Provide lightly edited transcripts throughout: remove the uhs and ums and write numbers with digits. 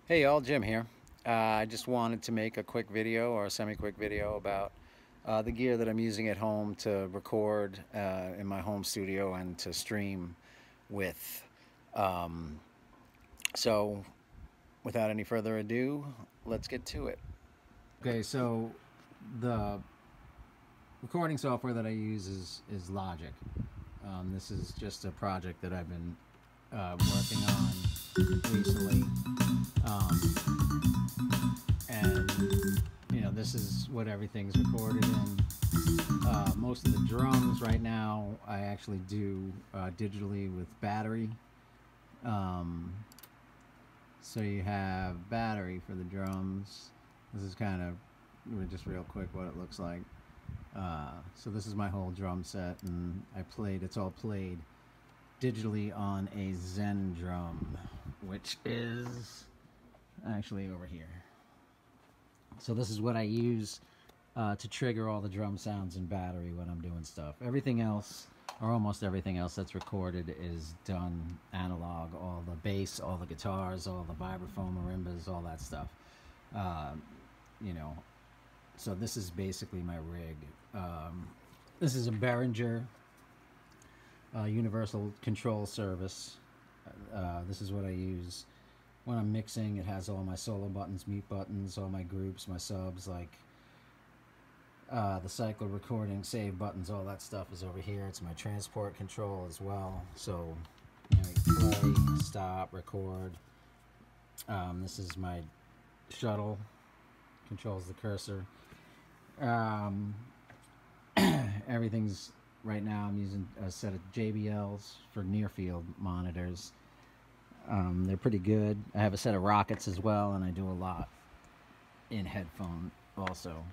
Hey y'all, Jim here. I just wanted to make a quick video or a semi-quick video about the gear that I'm using at home to record in my home studio and to stream with. Um, so without any further ado, let's get to it. Okay, so the recording software that I use is Logic. This is just a project that I've been working on recently. And this is what everything's recorded in. Most of the drums right now I actually do digitally with battery. So you have battery for the drums. This is kind of just real quick what it looks like. So this is my whole drum set, and it's all played digitally on a Zen drum, which is actually over here. So this is what I use to trigger all the drum sounds in battery when I'm doing stuff. Everything else, or almost everything else that's recorded, is done analog. All the bass, all the guitars, all the vibraphone, marimbas, all that stuff. So this is basically my rig. This is a Behringer Universal Control Service. This is what I use when I'm mixing. It has all my solo buttons, mute buttons, all my groups, my subs, like the cycle recording, save buttons, all that stuff is over here. It's my transport control as well. So, you play, stop, record. This is my shuttle, controls the cursor. Everything's, right now I'm using a set of JBLs for near field monitors. They're pretty good. I have a set of Rockets as well, and I do a lot in headphone also.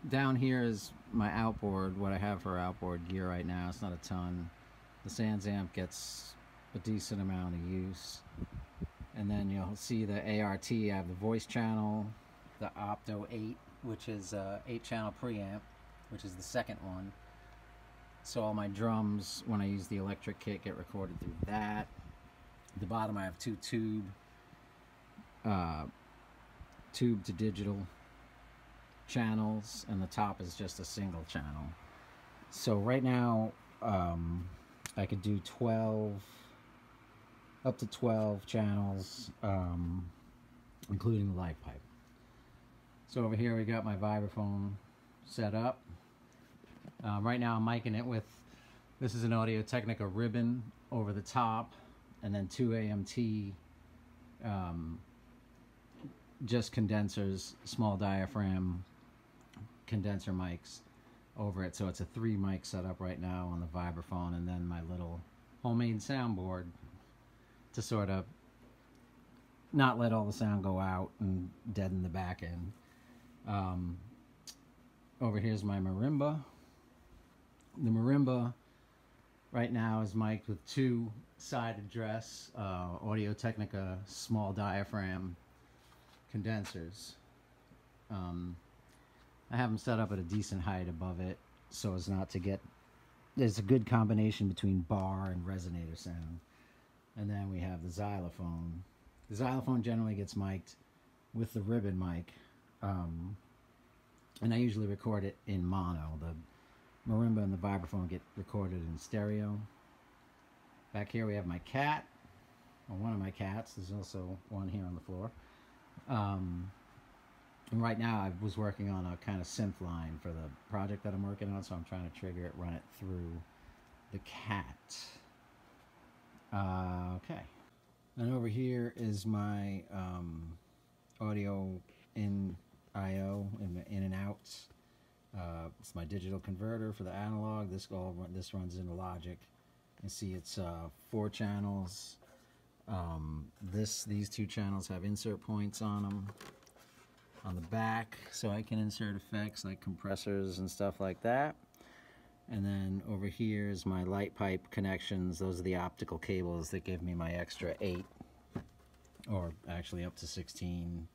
Down here is my outboard, what I have for outboard gear right now. It's not a ton. The Sans amp gets a decent amount of use. And then you'll see the ART. I have the voice channel, the Opto 8, which is 8-channel preamp, which is the second one. So all my drums, when I use the electric kit, get recorded through that. At the bottom I have two tube to digital channels, and the top is just a single channel. So right now I could do up to 12 channels, including the live pipe. So over here we got my Vibraphone set up. Right now I'm micing it with, this is an Audio-Technica ribbon over the top, and then 2 AMT just condensers, small diaphragm condenser mics over it. So it's a 3 mic setup right now on the Vibraphone, and then my little homemade soundboard to sort of not let all the sound go out and deaden the back end. Over here's my marimba. The marimba right now is mic'd with 2 side address Audio-Technica small diaphragm condensers. I have them set up at a decent height above it so as not to get, there's a good combination between bar and resonator sound. And then we have the xylophone. The xylophone generally gets mic'd with the ribbon mic, and I usually record it in mono. The marimba and the vibraphone get recorded in stereo. Back here we have my cat, or one of my cats. There's also one here on the floor. And right now I was working on a kind of synth line for the project that I'm working on, so I'm trying to trigger it, run it through the cat. Okay. And over here is my audio in I/O, in and out. It's my digital converter for the analog. This runs into Logic. You see it's 4 channels. These 2 channels have insert points on them on the back, so I can insert effects like compressors and stuff like that. And then over here is my light pipe connections. Those are the optical cables that give me my extra 8, or actually up to 16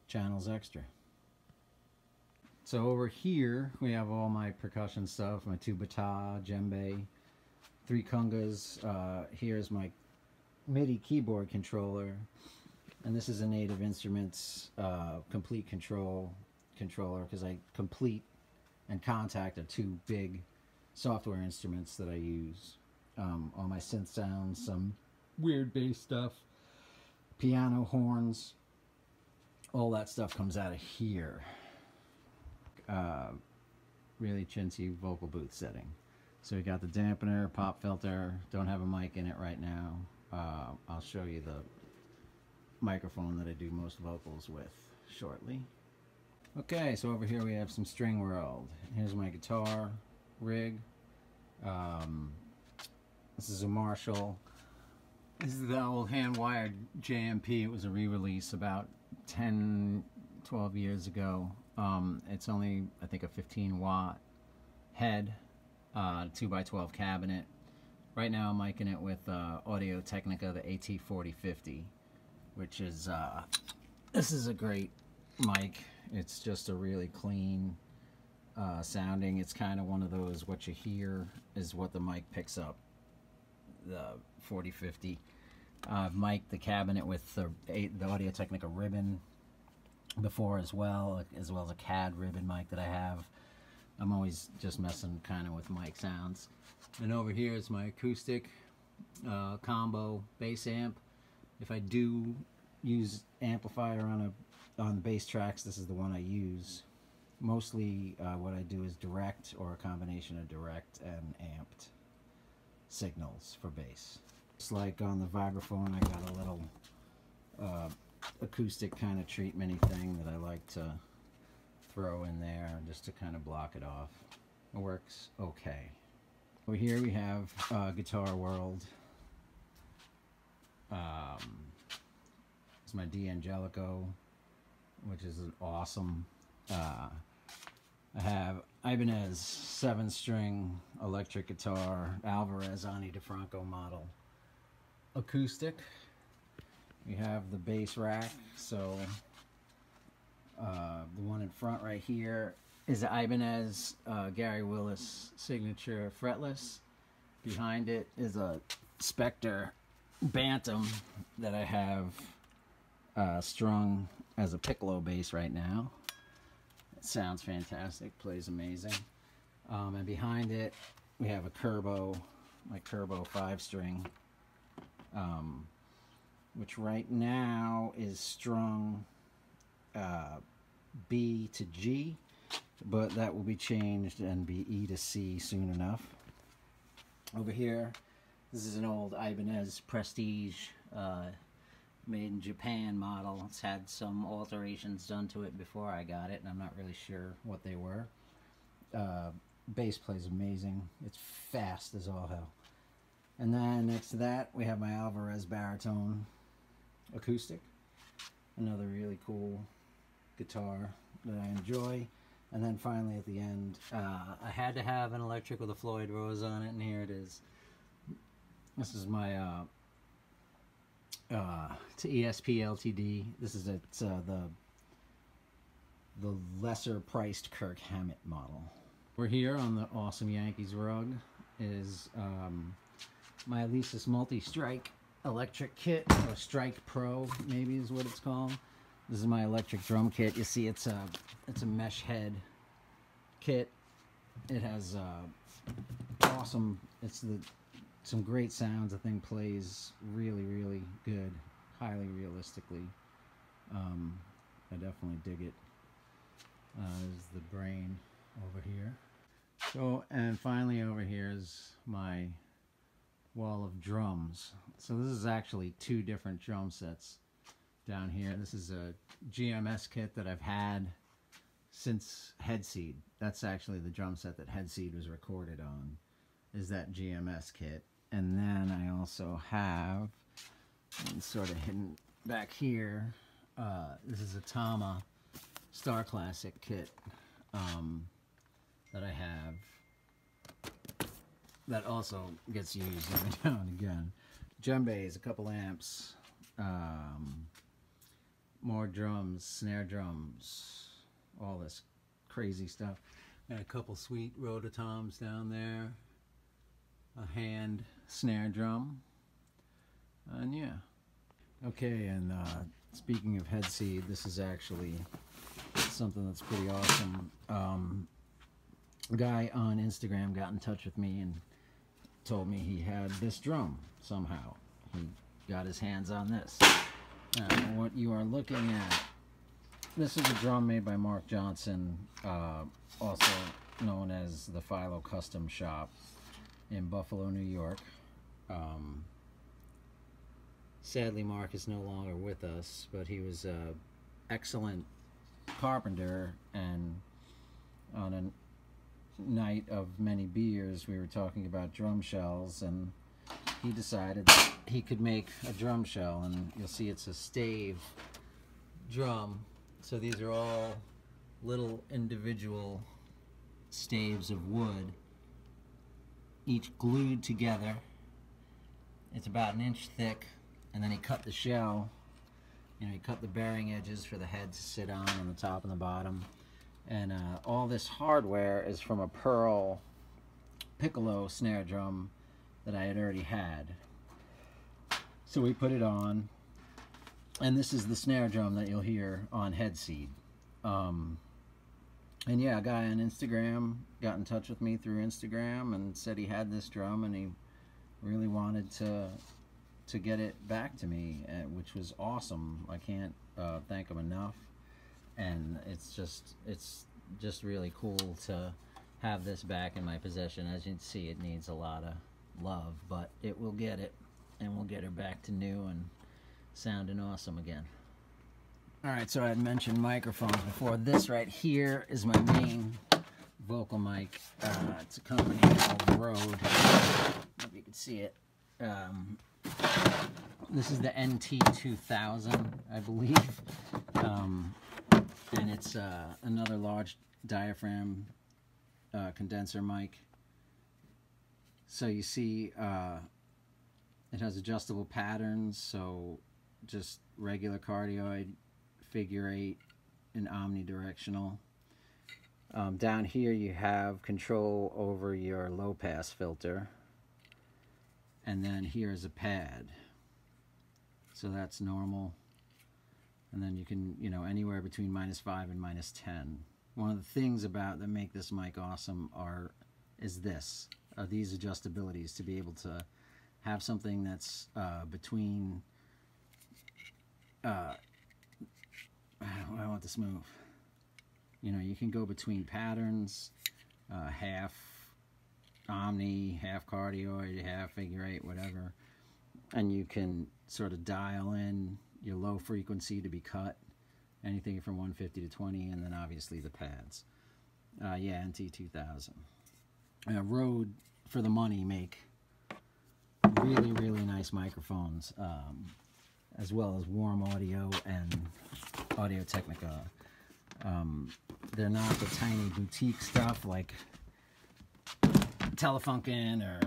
channels extra. So over here we have all my percussion stuff, my 2 bata, djembe, 3 congas. Here's my Midi keyboard controller. And this is a Native Instruments complete controller, because complete and Contact are two big software instruments that I use. All my synth sounds, some weird bass stuff, piano, horns, all that stuff comes out of here. Really chintzy vocal booth setting. So we got the dampener, pop filter, don't have a mic in it right now. I'll show you the microphone that I do most vocals with shortly. Okay, so over here we have some String World. Here's my guitar rig. This is a Marshall. This is the old hand-wired JMP. It was a re-release about 10, 12 years ago. It's only, I think, a 15-watt head, 2x12 cabinet. Right now I'm micing it with Audio Technica, the AT4050, which is, this is a great mic. It's just a really clean sounding. It's kind of one of those, what you hear is what the mic picks up, the 4050. I've mic'd the cabinet with the Audio Technica ribbon before as well as a CAD ribbon mic that I have. I'm always just messing kind of with mic sounds. And over here is my acoustic combo bass amp. If I do use amplifier on bass tracks, this is the one I use. Mostly what I do is direct, or a combination of direct and amped signals for bass. Just like on the Vibraphone, I got a little acoustic kind of treatment-y thing that I like to throw in there just to kind of block it off. It works okay. Over here we have Guitar World. It's my D'Angelico, which is awesome. I have Ibanez 7-string electric guitar, Alvarez Ani DeFranco model acoustic. We have the bass rack, so the one in front right here is the Ibanez Gary Willis signature fretless. Behind it is a Spectre Bantam that I have strung as a Piccolo bass right now. It sounds fantastic, plays amazing. And behind it we have a Curbo, my Curbo 5-string, which right now is strung B to G, but that will be changed and be E to C soon enough. Over here, this is an old Ibanez Prestige made in Japan model. It's had some alterations done to it before I got it, and I'm not really sure what they were. Bass plays amazing. It's fast as all hell. And then next to that, we have my Alvarez Baritone acoustic. Another really cool guitar that I enjoy. And then finally at the end, I had to have an electric with a Floyd Rose on it, and here it is. This is my to ESP LTD. This is the lesser priced Kirk Hammett model. We're here on the awesome Yankees rug is my Alesis Multi-Strike electric kit, or Strike Pro maybe is what it's called. This is my electric drum kit. You see it's a mesh head kit. It has awesome, some great sounds. The thing plays really, really good, highly realistically. I definitely dig it. There's the brain over here. So, and finally over here is my wall of drums. So this is actually two different drum sets down here. This is a GMS kit that I've had since Headseed. That's actually the drum set that Headseed was recorded on, is that GMS kit. And then I also have, and sort of hidden back here, this is a Tama Star Classic kit that I have that also gets used every now and again. Djembes, a couple amps, more drums, snare drums, all this crazy stuff. And a couple sweet rototoms down there, a hand snare drum, and yeah. Okay, and Speaking of head seed, this is actually something that's pretty awesome. A guy on Instagram got in touch with me and told me he had this drum somehow. He got his hands on this. What you are looking at, this is a drum made by Mark Johnson, also known as the Philo Custom Shop in Buffalo, New York. Sadly, Mark is no longer with us, but he was an excellent carpenter, and on a night of many beers, we were talking about drum shells, and he decided that he could make a drum shell, and you'll see it's a stave drum. So these are all little individual staves of wood, each glued together. It's about an inch thick, and then he cut the shell. You know, he cut the bearing edges for the head to sit on the top and the bottom. And all this hardware is from a pearl Piccolo snare drum that I had already had. So we put it on, and this is the snare drum that you'll hear on Head Seed. And yeah, a guy on Instagram got in touch with me through Instagram and said he had this drum and he really wanted to get it back to me, which was awesome. I can't thank him enough. And it's just really cool to have this back in my possession. As you can see, it needs a lot of love, but it will get it, and we'll get her back to new and sounding awesome again. Alright, so I had mentioned microphones before. This right here is my main vocal mic. It's a company called Rode. Hope you can see it. This is the NT2000, I believe. And it's another large diaphragm condenser mic. So you see it has adjustable patterns, so just regular cardioid, figure 8, and omnidirectional. Down here you have control over your low pass filter, and then here's a pad, so that's normal. And then you can, you know, anywhere between -5 and -10. One of the things about that make this mic awesome is these adjustabilities, to be able to have something that's between I want this move. You know, you can go between patterns, half omni, half cardioid, half figure 8, whatever, and you can sort of dial in your low frequency to be cut, anything from 150 to 20, and then obviously the pads. Yeah, NT2000. Rode, for the money, make really, really nice microphones, as well as Warm Audio and Audio Technica. They're not the tiny boutique stuff like Telefunken or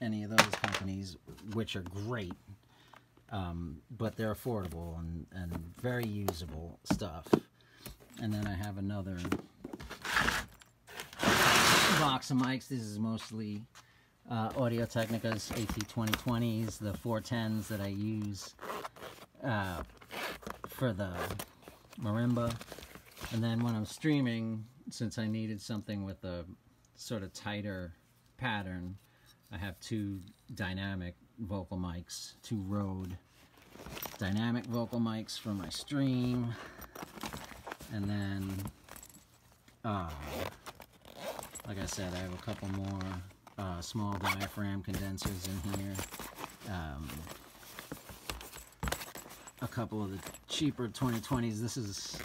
any of those companies, which are great. But they're affordable and very usable stuff. And then I have another box of mics. This is mostly Audio Technica's AT2020s, the 410s that I use for the Marimba. And then when I'm streaming, since I needed something with a sort of tighter pattern, I have two dynamic vocal mics, two Rode dynamic vocal mics for my stream, and then like I said, I have a couple more small diaphragm condensers in here, a couple of the cheaper 2020s. This is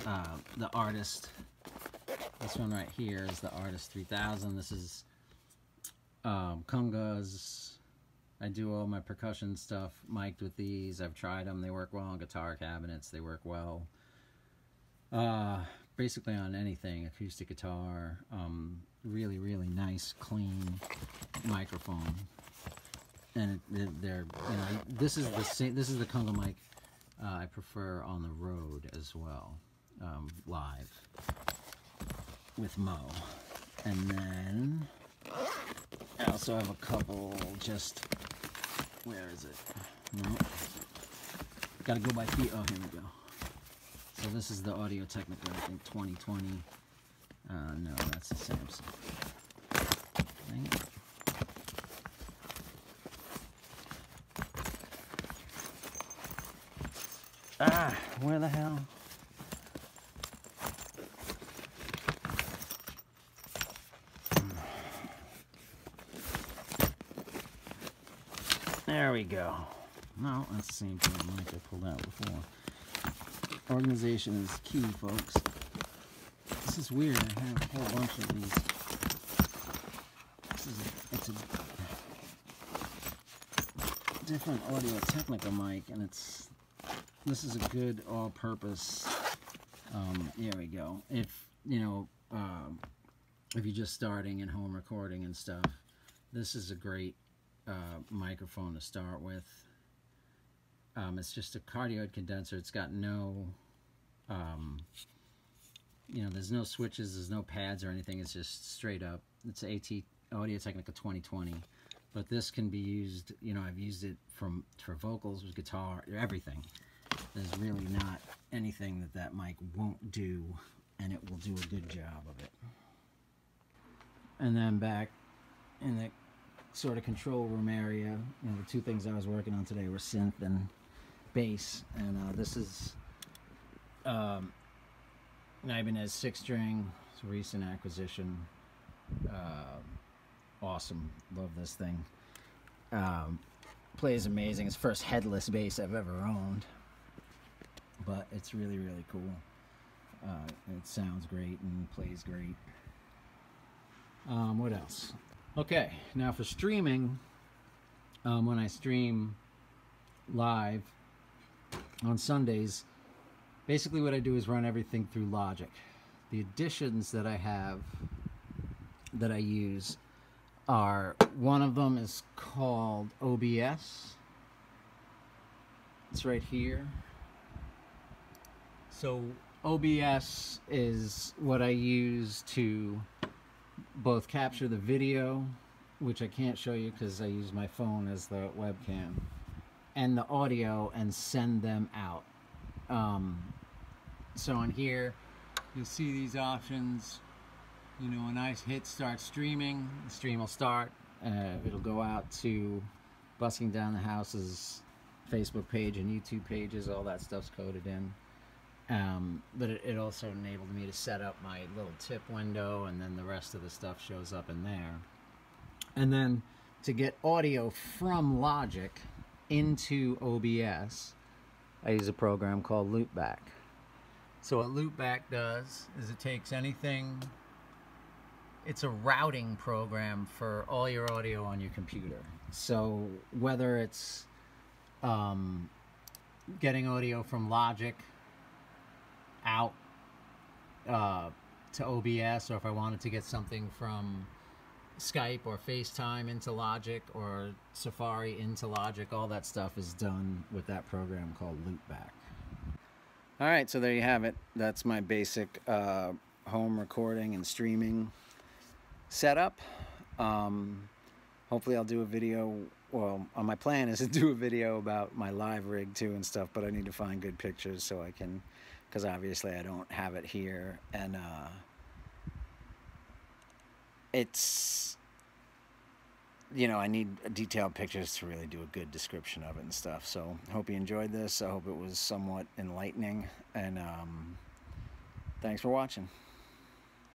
the Artist. This one right here is the Artist 3000. This is Kungas. I do all my percussion stuff mic'd with these. I've tried them. They work well on guitar cabinets. They work well basically on anything, acoustic guitar. Really, really nice, clean microphone. And they're, you know, this is the same. This is the Kunga mic I prefer on the road as well, live with Mo. And then I also have a couple just, where is it? No. Gotta go by feet. Oh, here we go. So this is the Audio Technica, I think 2020. No, that's the Samsung. Dang it. Ah, where the hell? There we go. No, that's the same thing like I pulled out before. Organization is key, folks. This is weird. I have a whole bunch of these. It's a different Audio Technica mic, and this is a good all-purpose. Here we go. If if you're just starting in home recording and stuff, this is a great microphone to start with. It's just a cardioid condenser. It's got no, there's no switches, there's no pads or anything. It's just straight up. It's Audio Technica 2020. But this can be used, I've used it for vocals, with guitar, everything. There's really not anything that mic won't do, and it will do a good job of it. And then back in the sort of control room area, the two things I was working on today were synth and bass, and this is Ibanez 6-string. It's a recent acquisition. Awesome, love this thing. Plays amazing. It's the first headless bass I've ever owned, but it's really, really cool. It sounds great and plays great. What else? Okay, now for streaming, when I stream live on Sundays, basically what I do is run everything through Logic. The additions that I have, that I use, are, one of them is called OBS. It's right here. So OBS is what I use to both capture the video, which I can't show you because I use my phone as the webcam, and the audio, and send them out. So on here you'll see these options. When I hit start streaming, the stream will start. It'll go out to Busking Down the House's Facebook page and YouTube pages. All that stuff's coded in. But it also enabled me to set up my little tip window, and then the rest of the stuff shows up in there. And then to get audio from Logic into OBS, I use a program called Loopback. So what Loopback does is it takes anything. It's a routing program for all your audio on your computer. So whether it's getting audio from Logic out to OBS, or if I wanted to get something from Skype or FaceTime into Logic, or Safari into Logic, all that stuff is done with that program called Loopback. Alright, so there you have it. That's my basic home recording and streaming setup. Hopefully I'll do a video. Well, my plan is to do a video about my live rig too and stuff, but I need to find good pictures so I can, because obviously I don't have it here, and it's, I need detailed pictures to really do a good description of it and stuff. So I hope you enjoyed this. I hope it was somewhat enlightening, and thanks for watching.